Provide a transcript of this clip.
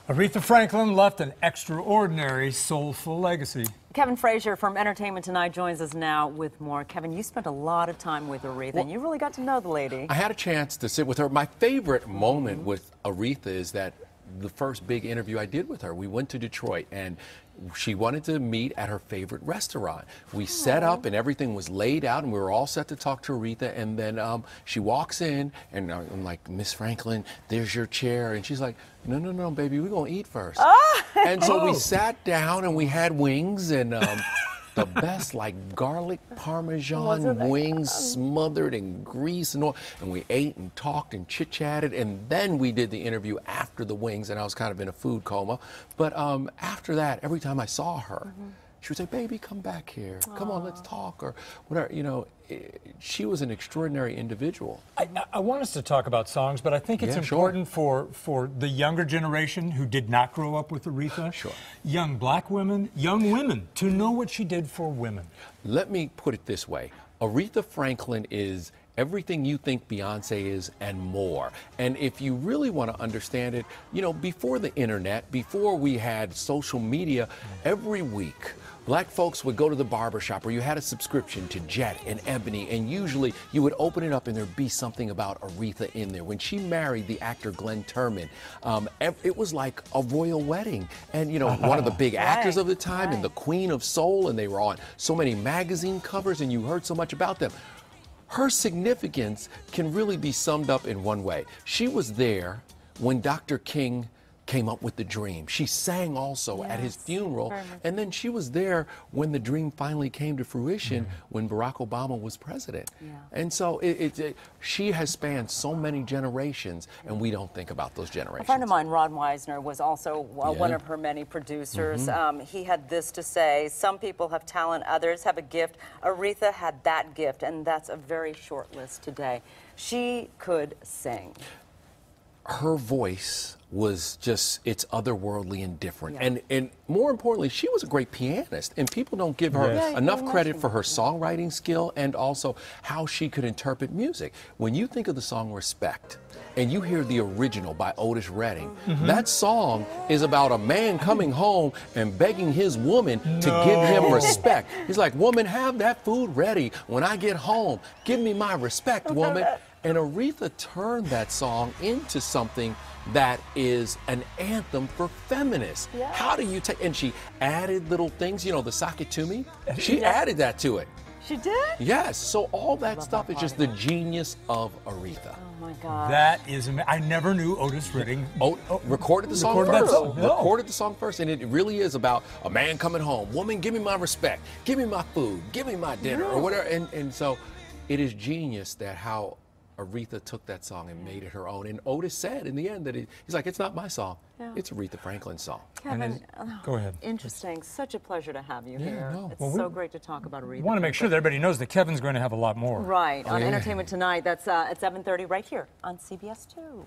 Aretha Franklin left an extraordinary, soulful legacy. Kevin Frazier from Entertainment Tonight joins us now with more. Kevin, you spent a lot of time with Aretha, and you really got to know the lady. I had a chance to sit with her. My favorite moment with Aretha is that the first big interview I did with her, we went to Detroit, and she wanted to meet at her favorite restaurant. We set up and everything was laid out and we were all set to talk to Aretha, and then she walks in and I'm like, Miss Franklin, there's your chair. And she's like, no, baby, we're gonna eat first. And so we sat down and we had wings and the best like garlic parmesan wings smothered in grease and oil. And we ate and talked and chit-chatted, and then we did the interview after the wings, and I was kind of in a food coma. But after that, every time I saw her, she would say, baby, come back here. Come on, let's talk, or whatever. You know, she was an extraordinary individual. I want us to talk about songs, but I think it's important for the younger generation who did not grow up with Aretha, young black women, young women, to know what she did for women. Let me put it this way. Aretha Franklin is everything you think Beyonce is and more. And if you really want to understand it, you know, before the internet, before we had social media, every week, black folks would go to the barbershop, or you had a subscription to Jet and Ebony, and usually you would open it up and there'd be something about Aretha in there. When she married the actor Glenn Turman, it was like a royal wedding. And, you know, one of the big actors of the time and the Queen of Soul, and they were on so many magazine covers and you heard so much about them. Her significance can really be summed up in one way. She was there when Dr. King came up with the dream. She sang also at his funeral, and then she was there when the dream finally came to fruition when Barack Obama was president. And so she has spanned so many generations, and we don't think about those generations. A friend of mine, Ron Weisner, was also one of her many producers. He had this to say: some people have talent, others have a gift. Aretha had that gift, and that's a very short list today. She could sing. Her voice was just, it's otherworldly and different. And more importantly, she was a great pianist, and people don't give her enough credit for her songwriting skill and also how she could interpret music. When you think of the song Respect, and you hear the original by Otis Redding, that song is about a man coming home and begging his woman to give him respect. He's like, woman, have that food ready when I get home. Give me my respect, woman. And Aretha turned that song into something that is an anthem for feminists. How do you take, and she added little things, you know, the Sock It To Me, she added that to it. She did? Yes, so all that stuff is just the genius of Aretha. Oh my God. That is amazing. I never knew Otis Redding recorded the song first. Recorded the song first, and it really is about a man coming home. Woman, give me my respect. Give me my food. Give me my dinner, or whatever. And so it is genius that how Aretha took that song and made it her own. And Otis said in the end that he's like, it's not my song. It's Aretha Franklin's song. Kevin, go ahead. Interesting. Such a pleasure to have you here. It's so great to talk about Aretha. I want to make sure that everybody knows that Kevin's going to have a lot more. Right. On Entertainment Tonight, that's at 7:30 right here on CBS 2.